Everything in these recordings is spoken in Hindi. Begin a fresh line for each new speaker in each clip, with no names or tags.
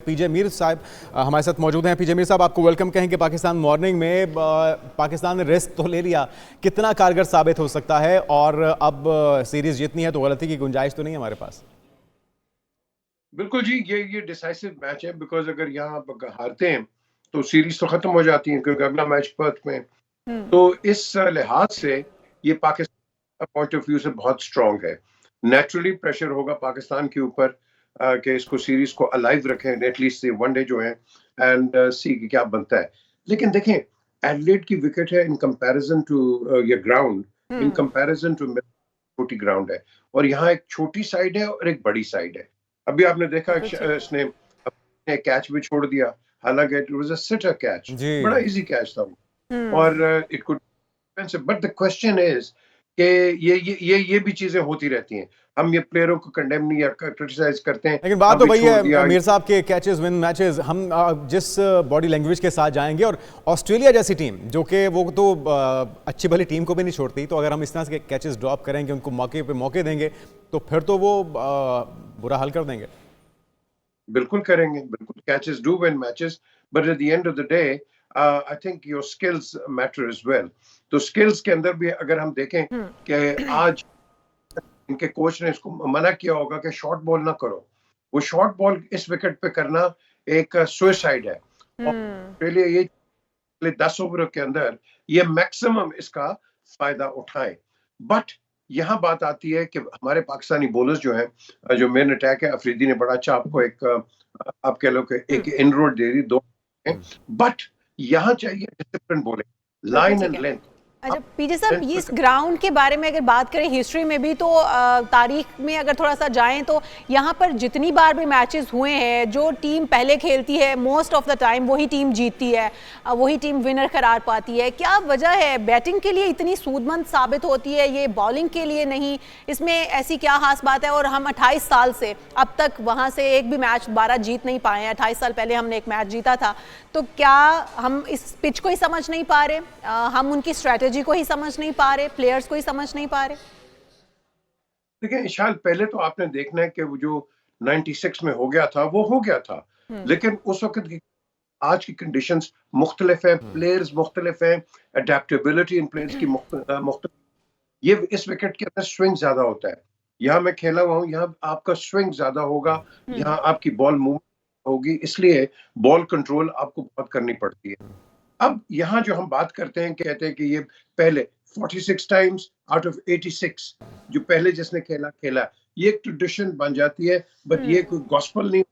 पीजे मीर साहब हमारे साथ मौजूद हैं। पीजे मीर साहब, आपको वेलकम कहेंगे पाकिस्तान मॉर्निंग में। पाकिस्तान ने रिस्क तो ले लिया, कितना कारगर साबित हो सकता है और अब सीरीज जीतनी है तो गलती की गुंजाइश तो नहीं है हमारे पास?
बिल्कुल जी, ये डिसाइसिव मैच है, बिकॉज अगर यहाँ हारते हैं तो सीरीज तो खत्म हो जाती है, क्योंकि अगला मैच पर्थ में। तो इस लिहाज से ये पाकिस्तान पॉइंट ऑफ व्यू से बहुत स्ट्रांग है। नेचुरली प्रेशर होगा पाकिस्तान के ऊपर कि इसको सीरीज को अलाइव रखें, एटलीस्ट वनडे जो है, एंड सी कि क्या बनता है। लेकिन देखें, एडिलेड की विकेट है इन कंपैरिजन टू ये ग्राउंड, इन कंपैरिजन टू छोटी ग्राउंड है, और यहाँ एक छोटी साइड है और एक बड़ी साइड है। अभी आपने देखा इसने कैच भी छोड़ दिया, हालांकि it was a sitter catch, बड़ा इजी कैच था वो, और it could, but the question is कि ये भी चीजें होती रहती हैं। हम ये प्लेयरों को कंडेम नहीं या क्रिटिसाइज करते हैं,
लेकिन बात तो वही है मीर साहब के कैचेस विन मैचेस। हम जिस बॉडी लैंग्वेज के साथ जाएंगे, और ऑस्ट्रेलिया जैसी टीम जो कि वो तो अच्छी भली टीम को भी नहीं छोड़ती, तो अगर हम इस तरह से कैचेस ड्रॉप करेंगे, उनको मौके पे मौके देंगे, तो फिर तो वो बुरा हाल कर देंगे।
बिल्कुल करेंगे, बिल्कुल। Catches do win matches, but at the end of the day I think your skills matter as well. तो स्किल्स के अंदर भी अगर हम देखें कि आज इनके कोच ने इसको मना किया होगा कि शॉर्ट बॉल ना करो, वो शॉर्ट बॉल इस विकेट पे करना एक सुसाइड है। ऑस्ट्रेलिया ये 10 ओवर के अंदर ये मैक्सिमम इसका फायदा उठाए। बट यहाँ बात आती है कि हमारे पाकिस्तानी बॉलर्स जो हैं, जो मेन अटैक है, अफरीदी ने बड़ा अच्छा आपको एक आप कह लो कि एक इनरोड दे दी, दो, बट यहाँ चाहिए discipline bowling, line and length.
अच्छा पीजे साहब, इस ग्राउंड के बारे में अगर बात करें हिस्ट्री में भी, तो तारीख में अगर थोड़ा सा जाएं तो यहाँ पर जितनी बार भी मैचेस हुए हैं, जो टीम पहले खेलती है मोस्ट ऑफ द टाइम वही टीम जीतती है, वही टीम विनर करार पाती है। क्या वजह है? बैटिंग के लिए इतनी सूदमंद साबित होती है ये, बॉलिंग के लिए नहीं? इसमें ऐसी क्या खास बात है? और हम 28 साल से अब तक वहाँ से एक भी मैच दोबारा जीत नहीं पाए हैं। 28 साल पहले हमने एक मैच जीता था, तो क्या हम इस पिच को ही समझ नहीं पा रहे? हम उनकी स्ट्रैटेजी को ही समझ नहीं पा रहे, प्लेयर्स को ही समझ नहीं पा रहे?
देखिए इशाल, पहले तो आपने देखना है कि वो जो 96 में हो गया था वो हो गया था, लेकिन उस वक्त की आज की कंडीशंस मुख्तलिफ है, प्लेयर्स मुख्तलिफ है, अडेप्टेबिलिटी इन प्लेयर्स की मुख्तलिफ। ये इस विकेट के अंदर स्विंग ज्यादा होता है। यहाँ मैं खेला हुआ हूँ, यहाँ आपका स्विंग ज्यादा होगा, यहाँ आपकी बॉल मूव होगी, इसलिए बॉल कंट्रोल आपको बहुत करनी पड़ती है। अब यहाँ जो हम बात करते हैं, कहते हैं कि ये पहले 46 टाइम्स आउट ऑफ 86 जो पहले जिसने खेला, ये एक ट्रेडिशन बन जाती है, बट ये कोई गॉस्पल नहीं।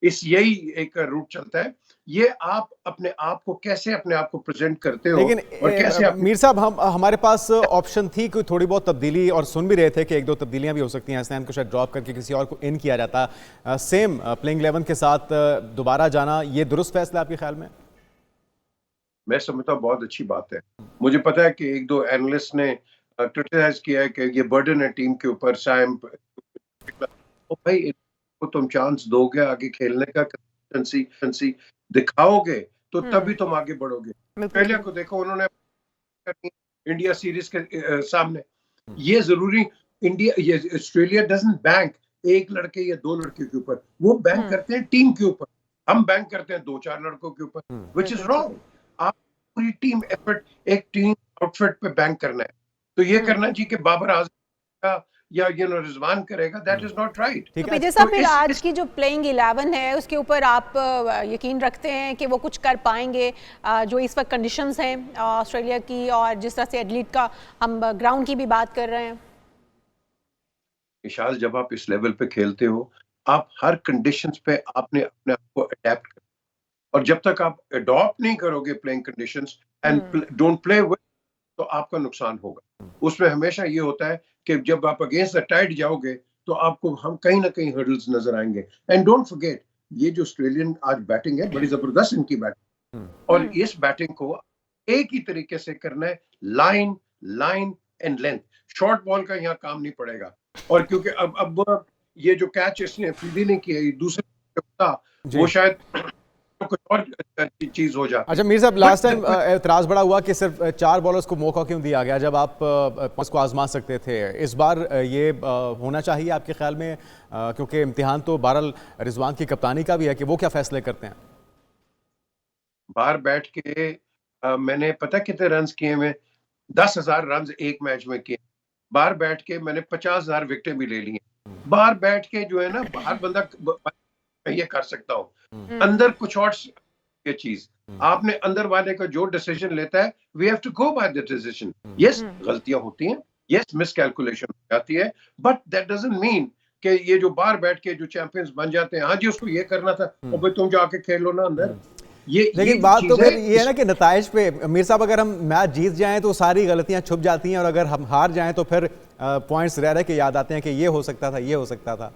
इस यही एक रूट चलता है, ये आप अपने आप को कैसे अपने आप को प्रेजेंट करते हो।
लेकिन
और कैसे
मीर साहब, हमारे पास ऑप्शन थी कोई थोड़ी बहुत तब्दीली, और सुन भी रहे थे कि एक दो तब्दीलियां भी हो सकती हैं। हसनैन को शायद ड्रॉप करके किसी और को इन किया जाता, सेम प्लेइंग 11 के साथ दोबारा जाना, ये दुरुस्त फैसला आपके ख्याल में?
मैं समझता हूँ बहुत अच्छी बात है। मुझे पता है कि एक दो एनालिस्ट ने क्रिटिसाइज किया है कि ये बर्डन है टीम के ऊपर। सैम, ओ भाई, इनको तुम चांस दोगे आगे खेलने का, कंसिस्टेंसी दिखाओगे, तो तभी तुम आगे बढ़ोगे। ऑस्ट्रेलिया को देखो, उन्होंने इंडिया सीरीज के सामने, ये जरूरी इंडिया, ये ऑस्ट्रेलिया डजंट बैंक एक लड़के या दो लड़के के ऊपर, वो बैंक करते हैं टीम के ऊपर। हम बैंक करते हैं 2-4 लड़कों के ऊपर, व्हिच इज रॉन्ग। आप पूरी टीम एफर्ट, एक टीम आउटफिट पे बैंक करना है, तो ये करना चाहिए कि बाबर आजम या रिजवान करेगा, दैट इज नॉट राइट।
तो पीजे साहब, फिर आज की जो प्लेइंग 11 है उसके ऊपर आप यकीन रखते हैं कि वो कुछ कर पाएंगे? जो इस वक्त कंडीशंस हैं ऑस्ट्रेलिया की, और जिस तरह से एडिलेड का हम ग्राउंड की भी बात कर रहे हैं।
विशाल, जब आप इस लेवल पे खेलते हो, आप हर कंडीशंस पे आपने अपने आप को अडेप्ट कर, और जब तक आप अडॉप्ट नहीं करोगे playing conditions and don't play with, तो आपका नुकसान होगा। उसमें हमेशा ये होता है कि जब आप अगेंस्ट द टाइड जाओगे, तो आपको हम कहीं ना कहीं हर्डल्स नजर आएंगे। एंड डोंट फॉरगेट, ये जो ऑस्ट्रेलियन आज बैटिंग है, बड़ी जबरदस्त इनकी बैटिंग, और इस बैटिंग को एक ही तरीके से करना है, line line and length. Short ball का यहाँ काम नहीं पड़ेगा। और क्योंकि अब ये जो कैच इसने अफरीदी ने किया, दूसरे वो शायद तो कुछ और चीज हो जाती है।
अच्छा मीर साहब, लास्ट टाइम एतराज बड़ा हुआ कि सिर्फ 4 बॉलर्स को मौका क्यों दिया गया जब आप उसको आजमा सकते थे। इस बार ये होना चाहिए आपके ख्याल में, क्योंकि इम्तिहान तो बहरहाल रिजवान की कप्तानी का भी है कि वो क्या फैसले करते हैं।
बाहर बैठ के मैंने पता कितने रन किए, मैं 10,000 रन एक मैच में किए। बाहर बैठ के मैंने 50,000 विकेटें भी ले ली हैं। बाहर बैठ के जो है ना, बाहर बंदा मैं ये कर सकता हूँ, अंदर कुछ और ये चीज आपने अंदर वाले का जो डिसीजन लेता है, we have to go by the decision. Yes, गलतियां होती हैं, यस मिसकैलकुलेशन हो जाती है, बट दैट डजंट मीन कि ये जो बाहर बैठ के जो चैंपियंस बन जाते हैं, हाँ जी उसको ये करना था, और भाई तुम जाके खेलो ना अंदर।
लेकिन बात तो फिर ये है ना कि नताइज पे मीर साहब, अगर हम मैच जीत जाएं तो सारी गलतियां छुप जाती हैं, और अगर हम हार जाएं तो फिर पॉइंट्स रह के याद आते हैं कि ये हो सकता था, ये हो सकता था।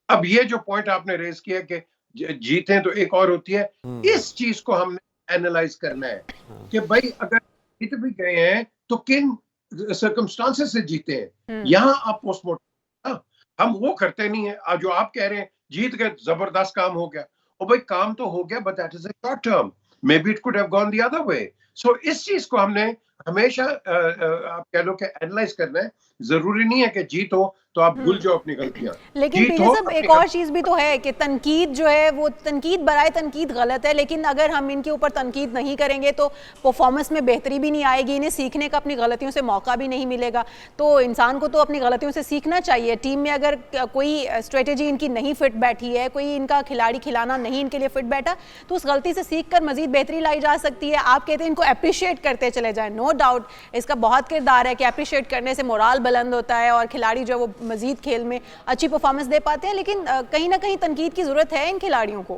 अब ये जो पॉइंट आपने रेज किया कि जीते तो एक और होती है, इस चीज को हमने एनालाइज करना है कि भाई अगर जीत भी गए हैं तो किन सर्कमस्टांसेस से जीते हैं। यहाँ आप पोस्टमार्टम, हम वो करते नहीं है। जो आप कह रहे हैं जीत गए, जबरदस्त काम हो गया, और भाई काम तो हो गया, but that is a short term, maybe it could have gone the other way. So इस चीज को हमने हमेशा आप कह लो कि एनालाइज करना है। जरूरी नहीं है कि जीत हो तो आप भूल जाओ अपनी गलतियां।
लेकिन पीजे साहब, एक और चीज भी तो है कि तनकीद जो है वो तनकीद बराए तनकीद गलत है, लेकिन अगर हम इनके ऊपर तनकीद नहीं करेंगे तो परफॉर्मेंस में बेहतरी भी नहीं आएगी, इन्हें सीखने का अपनी गलतियों से मौका भी नहीं मिलेगा। तो इंसान को तो अपनी गलतियों से सीखना चाहिए। टीम में अगर कोई स्ट्रेटेजी इनकी नहीं फिट बैठी है, कोई इनका खिलाड़ी खिलाना नहीं इनके लिए फिट बैठा, तो उस गलती से सीख कर मजीद बेहतरी लाई जा सकती है। आप कहते हैं इनको अप्रिशिएट करते चले जाए, नो डाउट इसका बहुत किरदार है कि अप्रिशिएट करने से मोराल बुलंद होता है और खिलाड़ी जो वो मजीद खेल में अच्छी परफॉर्मेंस दे पाते हैं, लेकिन कहीं ना कहीं तनकीद की जरूरत है इन खिलाड़ियों को।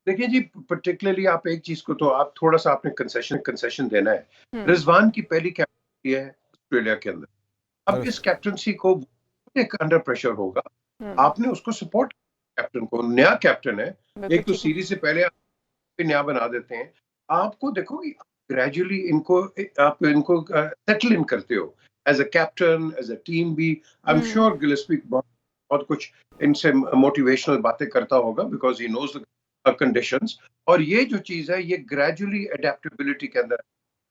देखिए जी, पर्टिकुलरली आप एक चीज को तो आप थोड़ा सा आपने कंसेशन देना है। रिजवान की पहली कैप्टनसी है ऑस्ट्रेलिया के अंदर। अब इस कैप्टनसी को एक अंडर प्रेशर होगा, आपने उसको सपोर्ट, कैप्टन को, नया कैप्टन है, एक तो सीरीज से पहले आप नया बना देते हैं। आपको देखो ग्रेजुअली इनको आप इनको सेटल इन करते हो as a captain, as a team भी। आई एम श्योर गिलेस्पी बहुत कुछ इनसे मोटिवेशनल बातें करता होगा, because he knows the conditions. और ये जो चीज है ये ग्रेजुअली अडेप्टेबिलिटी के अंदर।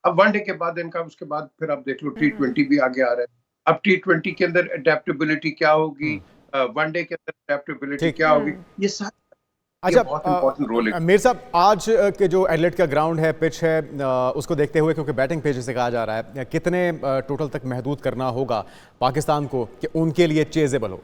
अब वनडे के बाद इनका, उसके बाद फिर आप देख लो T20 भी आगे आ रहा है। अब T20 के अंदर अडेप्टेबिलिटी क्या होगी, वनडे के अंदर अडेप्टेबिलिटी क्या होगी, ये सारी
अच्छा
बहुत इंपॉर्टेंट रोल है।
मीर साहब, आज के जो एडिलेड का ग्राउंड है, पिच है, उसको देखते हुए, क्योंकि बैटिंग पेज से कहा जा रहा है, कितने टोटल तक महदूद करना होगा पाकिस्तान को कि उनके लिए चेजेबल हो?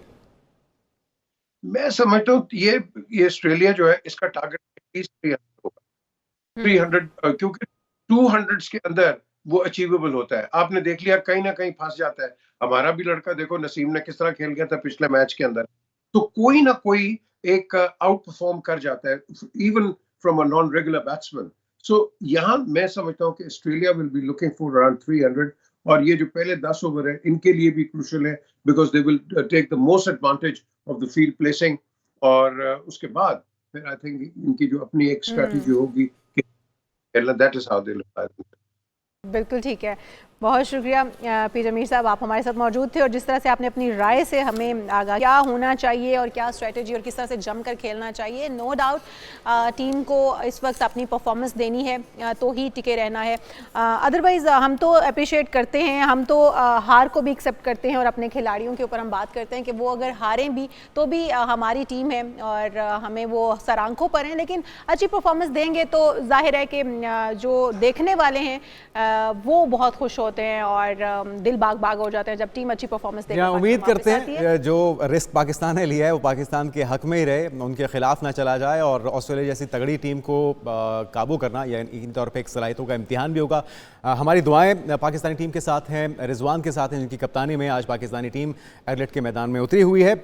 मैं समझता हूँ ये ऑस्ट्रेलिया जो है इसका टारगेट 300 होगा। 300, क्योंकि 200 के अंदर वो अचीवेबल होता है। आपने देख लिया कहीं ना कहीं फंस जाता है। हमारा भी लड़का देखो, नसीम ने किस तरह खेल गया था पिछले मैच के अंदर। तो कोई ना कोई एक आउट परफॉर्म कर जाता है, even from a non regular batsman. So यहाँ मैं समझता हूँ कि Australia will be looking for around 300, और ये जो पहले 10 ओवर है इनके लिए भी क्रूशियल है, because they will take the most advantage of the field placing. और उसके बाद फिर आई थिंक इनकी जो अपनी एक स्ट्रेटजी होगी, that is how they look.
बिल्कुल ठीक है, बहुत शुक्रिया पी जमीर साहब, आप हमारे साथ मौजूद थे और जिस तरह से आपने अपनी राय से हमें आगाह क्या होना चाहिए और क्या स्ट्रेटजी और किस तरह से जमकर खेलना चाहिए। नो डाउट टीम को इस वक्त अपनी परफॉर्मेंस देनी है तो ही टिके रहना है, अदरवाइज़ हम तो अप्रिशिएट करते हैं, हम तो हार को भी एक्सेप्ट करते हैं और अपने खिलाड़ियों के ऊपर हम बात करते हैं कि वो अगर हारें भी तो भी हमारी टीम है और हमें वो सरांखों पर हैं, लेकिन अच्छी परफॉर्मेंस देंगे तो जाहिर है कि जो देखने वाले हैं वो बहुत खुश होते हैं और दिल बाग बाग हो जाते हैं जब टीम अच्छी परफॉर्मेंस देती है।
उम्मीद करते हैं जो रिस्क पाकिस्तान ने लिया है वो पाकिस्तान के हक में ही रहे, उनके खिलाफ ना चला जाए, और ऑस्ट्रेलिया जैसी तगड़ी टीम को काबू करना यह इन तौर पे एक सलाहियतों का इम्तिहान भी होगा। हमारी दुआएं पाकिस्तानी टीम के साथ हैं, रिजवान के साथ हैं, जिनकी कप्तानी में आज पाकिस्तानी टीम एडिलेड के मैदान में उतरी हुई है।